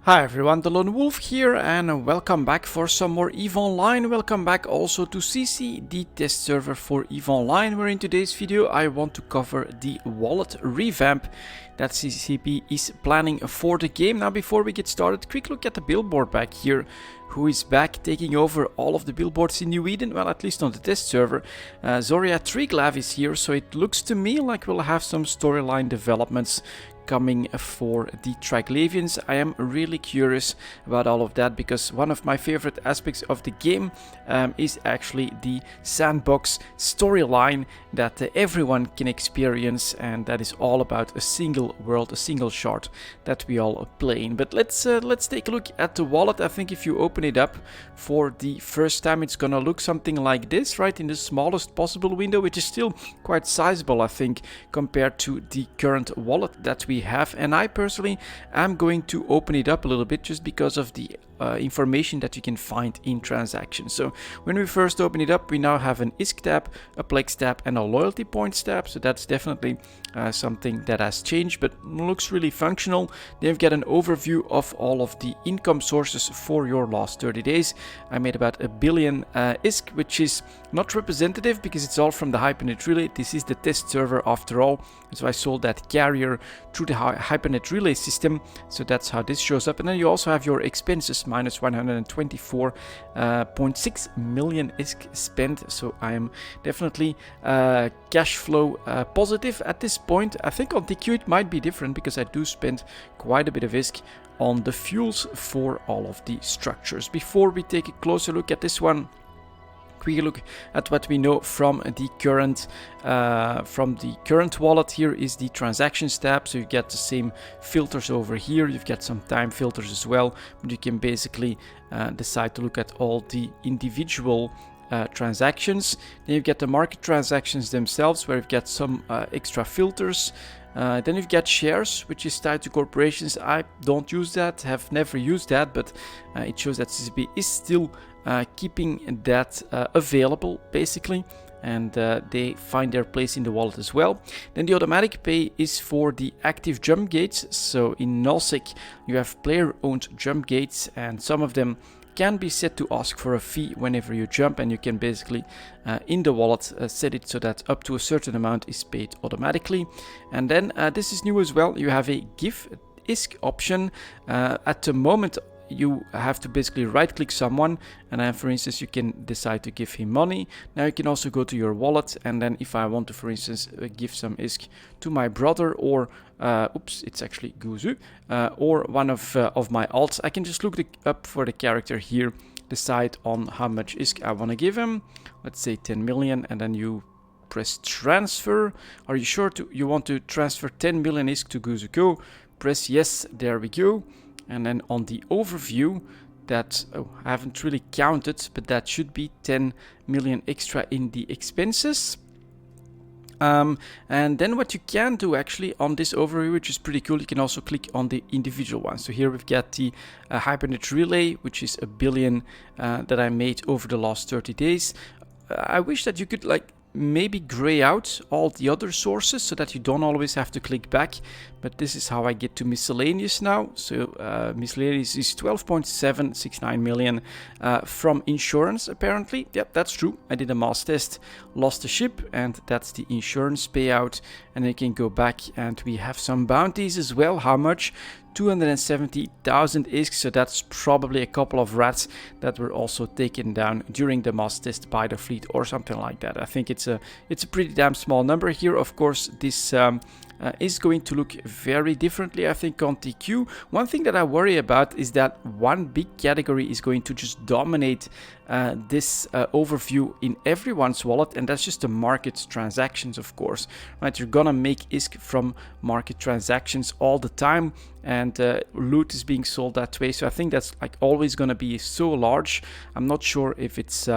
Hi everyone, delonewolf here and welcome back for some more EVE Online. Welcome back also to SiSi, the test server for EVE Online, where in today's video I want to cover the wallet revamp that CCP is planning for the game. Now before we get started, quick look at the billboard back here. Who is back taking over all of the billboards in New Eden? Well, at least on the test server. Zoria Triglav is here, so it looks to me like we'll have some storyline developments coming for the Triglavians. I am really curious about all of that because one of my favorite aspects of the game is actually the sandbox storyline that everyone can experience, and that is all about a single world, a single shard that we all play in. But let's take a look at the wallet. I think if you open it up for the first time, it's gonna look something like this, right, in the smallest possible window, which is still quite sizable, I think, compared to the current wallet that we have. And I personally am going to open it up a little bit just because of the information that you can find in transactions. So when we first open it up, we now have an ISK tab, a Plex tab, and a loyalty points tab. So that's definitely something that has changed, but looks really functional. Then you've got an overview of all of the income sources for your last 30 days. I made about 1 billion ISK, which is not representative because it's all from the Hypernet Relay. This is the test server after all. So I sold that carrier through the Hypernet Relay system. So that's how this shows up. And then you also have your expenses, minus 124.6 million ISK spent. So I am definitely cash flow positive at this point. I think on TQ it might be different because I do spend quite a bit of ISK on the fuels for all of the structures. Before we take a closer look at this one, quick look at what we know from the current wallet. Here is the transactions tab, so you get the same filters over here. You've got some time filters as well, but you can basically decide to look at all the individual transactions. Then you get the market transactions themselves, where you've got some extra filters. Then you've got shares, which is tied to corporations. I don't use that, have never used that, but it shows that CCP is still keeping that available basically, and they find their place in the wallet as well. Then the automatic pay is for the active jump gates. So in nullsec you have player owned jump gates, and some of them can be set to ask for a fee whenever you jump, and you can basically in the wallet set it so that up to a certain amount is paid automatically. And then this is new as well, you have a give ISK option. At the moment you have to basically right click someone, and then for instance you can decide to give him money. Now you can also go to your wallet, and then if I want to, for instance, give some ISK to my brother, or oops, it's actually Guzu, or one of my alts, I can just look up for the character here, decide on how much ISK I want to give him. Let's say 10 million, and then you press transfer. Are you sure you want to transfer 10 million ISK to Guzuko? Press yes, there we go. And then on the overview, that I haven't really counted, but that should be 10 million extra in the expenses. And then what you can do actually on this overview, which is pretty cool, you can also click on the individual ones. So here we've got the Hypernet Relay, which is 1 billion that I made over the last 30 days. I wish that you could maybe gray out all the other sources so that you don't always have to click back, but this is how I get to miscellaneous now. So miscellaneous is 12.769 million from insurance apparently. Yep, that's true. I did a mass test, lost the ship, and that's the insurance payout. And I can go back and we have some bounties as well. How much? 270,000 ISK, so that's probably a couple of rats that were also taken down during the mass test by the fleet or something like that. I think it's a pretty damn small number here. Of course, this is going to look very differently, I think, on TQ. One thing that I worry about is that one big category is going to just dominate this overview in everyone's wallet, and that's just the market transactions, of course, right? You're gonna make ISK from market transactions all the time, and loot is being sold that way. So I think that's always gonna be so large. I'm not sure if it's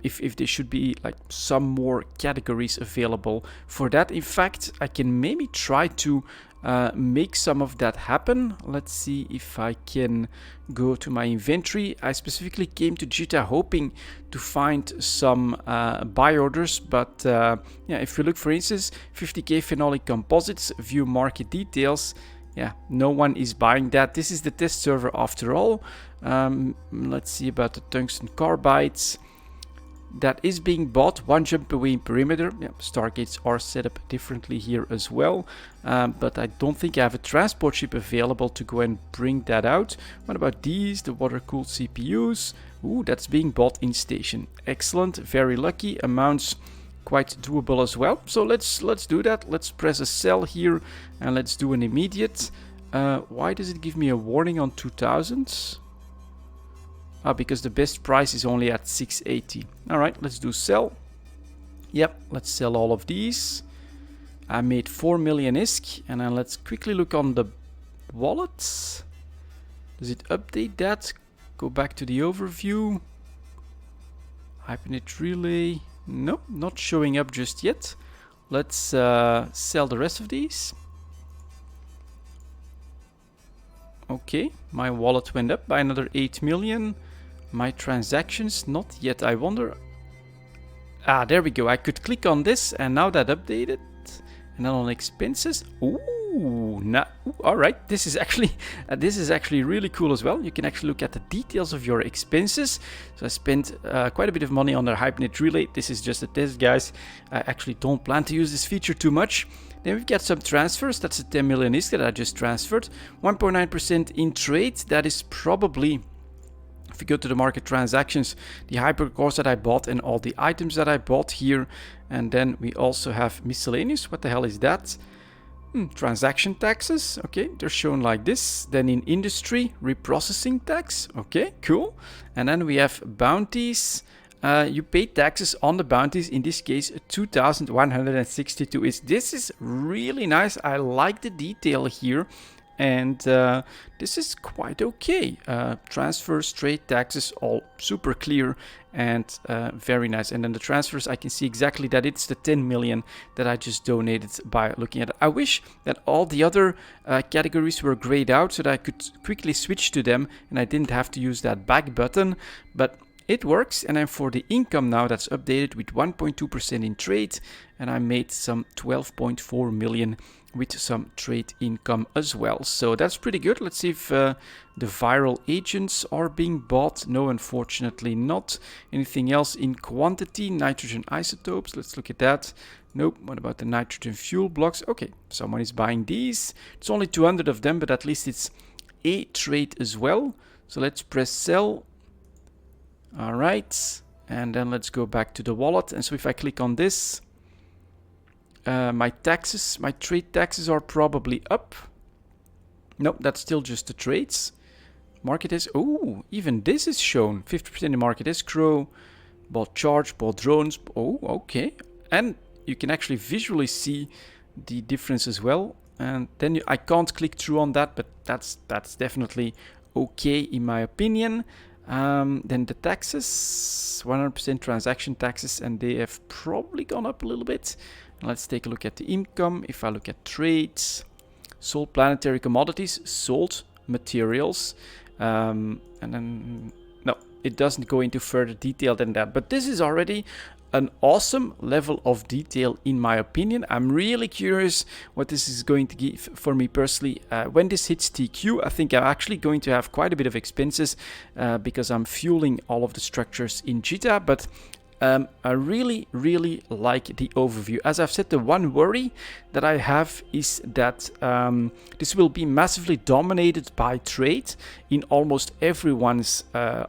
if there should be some more categories available for that. In fact, I can maybe try to make some of that happen. Let's see if I can go to my inventory. I specifically came to Jita hoping to find some buy orders, but yeah, if you look, for instance, 50k phenolic composites, view market details, Yeah, no one is buying that. This is the test server after all. Let's see about the tungsten carbides. That is being bought, one jump away in perimeter. Yeah, stargates are set up differently here as well, but I don't think I have a transport ship available to go and bring that out. What about these, the water-cooled CPUs? Ooh, that's being bought in station. Excellent, very lucky, amounts quite doable as well. So let's do that. Let's press a sell here and let's do an immediate. Why does it give me a warning on 2000s? Because the best price is only at 680. All right, let's do sell. Yep, let's sell all of these. I made 4 million ISK, and then let's quickly look on the wallets. Does it update that? Go back to the overview. Hypernet relay. No, not showing up just yet. Let's sell the rest of these. Okay, my wallet went up by another 8 million. My transactions, not yet, I wonder. Ah, there we go. I could click on this and now that updated. And then on expenses. Ooh, all right. This is actually really cool as well. You can actually look at the details of your expenses. So I spent quite a bit of money on their Hypernet relay. This is just a test, guys. I actually don't plan to use this feature too much. Then we've got some transfers. That's a 10 million ISK that I just transferred. 1.9% in trade. That is probably, if we go to the market transactions, the hypercores that I bought and all the items that I bought here. And then we also have miscellaneous. What the hell is that? Transaction taxes. Okay, they're shown like this. Then in industry, reprocessing tax. Okay, cool. And then we have bounties. You pay taxes on the bounties. In this case, 2,162. This is really nice. I like the detail here. And this is quite okay. Transfers, trade taxes, all super clear and very nice. And then the transfers, I can see exactly that it's the 10 million that I just donated by looking at it. I wish that all the other categories were grayed out so that I could quickly switch to them and I didn't have to use that back button. But it works. And then for the income now, that's updated with 1.2% in trade. And I made some 12.4 million with some trade income as well. So that's pretty good. Let's see if the viral agents are being bought. No, unfortunately not. Anything else in quantity? Nitrogen isotopes. Let's look at that. Nope. What about the nitrogen fuel blocks? Okay, someone is buying these. It's only 200 of them, but at least it's a trade as well. So let's press sell. All right. And then let's go back to the wallet. And so if I click on this, my taxes, my trade taxes are probably up. Nope, that's still just the trades. Market is, oh, even this is shown. 50% in market escrow, bought charge, bought drones. Oh, okay. And you can actually visually see the difference as well. And then I can't click through on that, but that's definitely okay in my opinion. Then the taxes, 100% transaction taxes, and they have probably gone up a little bit. Let's take a look at the income. If I look at trades, sold planetary commodities, sold materials, and then no, it doesn't go into further detail than that. But this is already an awesome level of detail in my opinion. I'm really curious what this is going to give for me personally. When this hits TQ, I think I'm actually going to have quite a bit of expenses because I'm fueling all of the structures in Jita, but I really like the overview. As I've said, the one worry that I have is that this will be massively dominated by trade in almost everyone's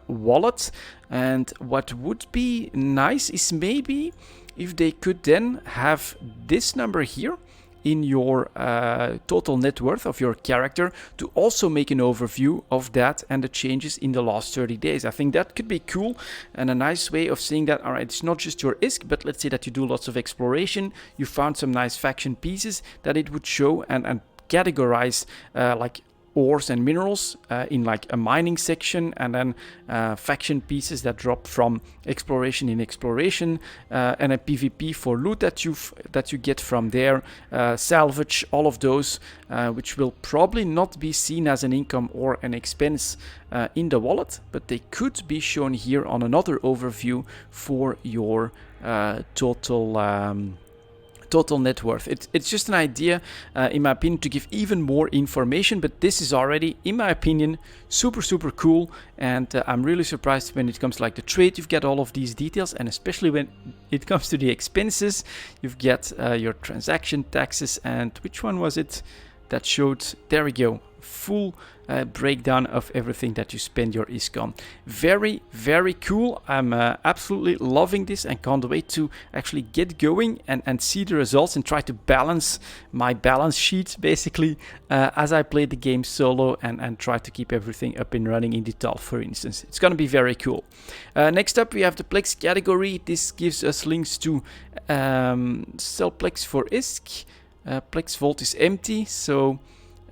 wallet. And what would be nice is maybe if they could then have this number here in your total net worth of your character to also make an overview of that and the changes in the last 30 days. I think that could be cool and a nice way of seeing that, all right, it's not just your ISK, but let's say that you do lots of exploration, you found some nice faction pieces, that it would show and categorize like ores and minerals in like a mining section, and then faction pieces that drop from exploration in exploration, and a PvP for loot that you get from there, salvage, all of those, which will probably not be seen as an income or an expense in the wallet, but they could be shown here total net worth. It's just an idea, in my opinion, to give even more information, but this is already, in my opinion, super cool, and I'm really surprised when it comes to like the trade, you've got all of these details, and especially when it comes to the expenses, you've got your transaction taxes, and which one was it that showed, there we go, full breakdown of everything that you spend your ISK on. Very cool. I'm absolutely loving this and can't wait to actually get going and see the results and try to balance my balance sheet basically as I play the game solo and try to keep everything up and running in Digital, for instance. It's going to be very cool. Next up, we have the Plex category. This gives us links to sell Plex for ISK. Plex Vault is empty, so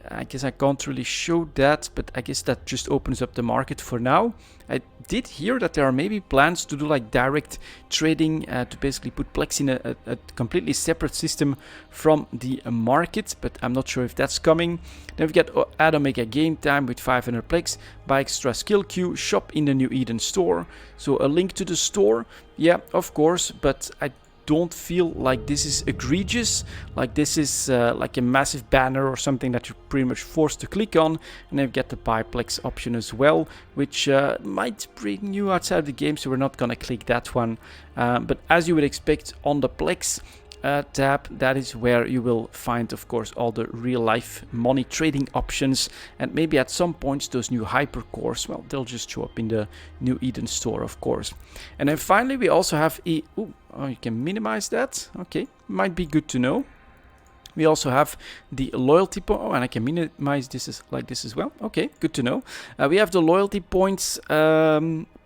I guess I can't really show that, but I guess that just opens up the market for now. I did hear that there are maybe plans to do like direct trading to basically put Plex in a completely separate system from the market, but I'm not sure if that's coming. Then we get add Omega Game Time with 500 Plex, buy extra skill queue, shop in the New Eden store. So a link to the store, yeah, of course, but I don't feel like this is egregious, like this is like a massive banner or something that you're pretty much forced to click on. And then you get the buy Plex option as well, which might bring you outside the game, so we're not gonna click that one. But as you would expect on the Plex tab, that is where you will find, of course, all the real life money trading options, and maybe at some points those new hypercores, well, they'll just show up in the New Eden store, of course. And then finally we also have a oh, you can minimize that, okay, might be good to know. We also have the loyalty point, and I can minimize this like this as well. Okay, good to know. We have the loyalty points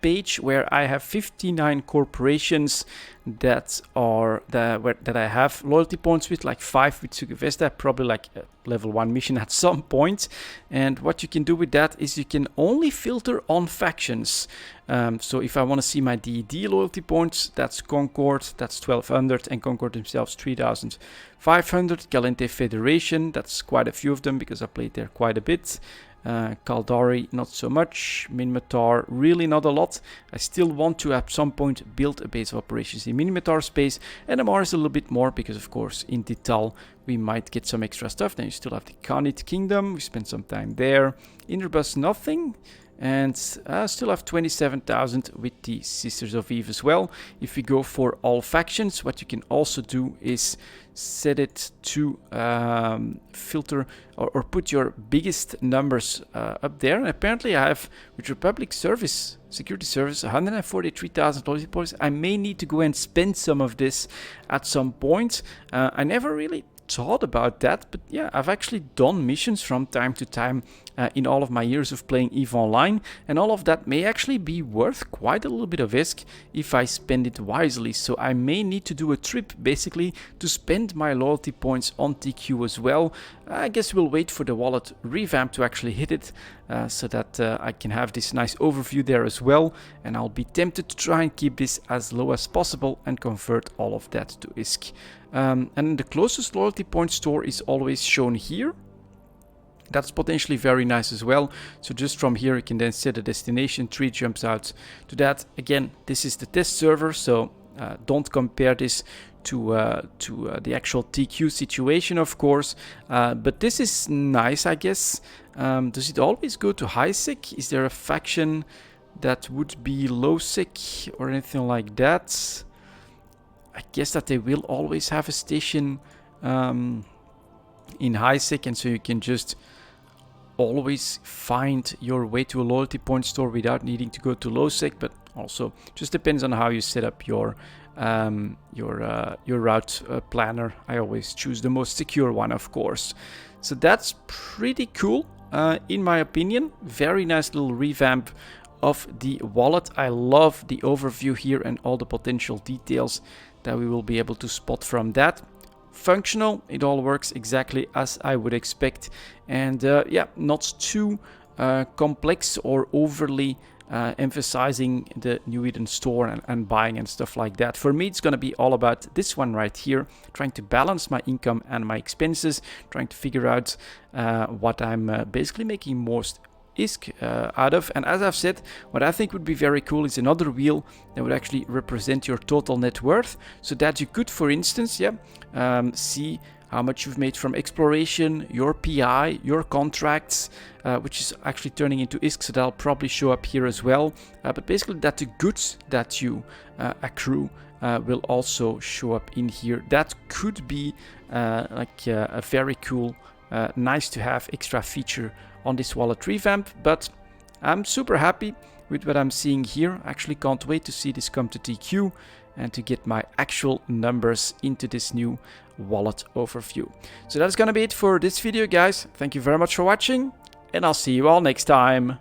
page where I have 59 corporations that are that I have loyalty points with, like 5 with Sugavesta, probably like a level 1 mission at some point. And what you can do with that is you can only filter on factions. So if I want to see my DED loyalty points, that's Concord, that's 1200, and Concord themselves 3500. Galente Federation, that's quite a few of them because I played there quite a bit. Caldari, not so much. Minmatar, really not a lot. I still want to at some point build a base of operations in Minmatar space, and MR is a little bit more because, of course, in Digital we might get some extra stuff. Then you still have the Khanid Kingdom, we spent some time there. Interbus, nothing. And still have 27,000 with the Sisters of Eve as well. If we go for all factions, what you can also do is set it to filter or put your biggest numbers up there. And apparently I have with Republic Service, Security Service, 143,000 loyalty points. I may need to go and spend some of this at some point. I never really thought about that, but yeah, I've actually done missions from time to time in all of my years of playing EVE Online, and all of that may actually be worth quite a little bit of ISK if I spend it wisely. So I may need to do a trip basically to spend my loyalty points on TQ as well. I guess we'll wait for the wallet revamp to actually hit it so that I can have this nice overview there as well, and I'll be tempted to try and keep this as low as possible and convert all of that to ISK. And the closest loyalty point store is always shown here. That's potentially very nice as well. So just from here you can then set a destination. 3 jumps out to that. Again, this is the test server, so don't compare this to the actual TQ situation, of course. But this is nice, I guess. Does it always go to high sec? Is there a faction that would be low sec or anything like that? I guess that they will always have a station in high sec, and so you can just always find your way to a loyalty point store without needing to go to low sec. But also just depends on how you set up your route planner. I always choose the most secure one, of course. So that's pretty cool in my opinion. Very nice little revamp of the wallet. I love the overview here and all the potential details that we will be able to spot from that. Functional, it all works exactly as I would expect, and yeah, not too complex or overly emphasizing the New Eden store and buying and stuff like that. For me, it's going to be all about this one right here, trying to balance my income and my expenses, trying to figure out what I'm basically making most ISK out of. And as I've said, what I think would be very cool is another wheel that would actually represent your total net worth, so that you could, for instance, see how much you've made from exploration, your PI, your contracts, which is actually turning into ISK, so that'll probably show up here as well. But basically that the goods that you accrue will also show up in here. That could be like a very cool, nice to have extra feature on this wallet revamp, but I'm super happy with what I'm seeing here. I actually can't wait to see this come to TQ and to get my actual numbers into this new wallet overview. So that's gonna be it for this video, guys. Thank you very much for watching, and I'll see you all next time.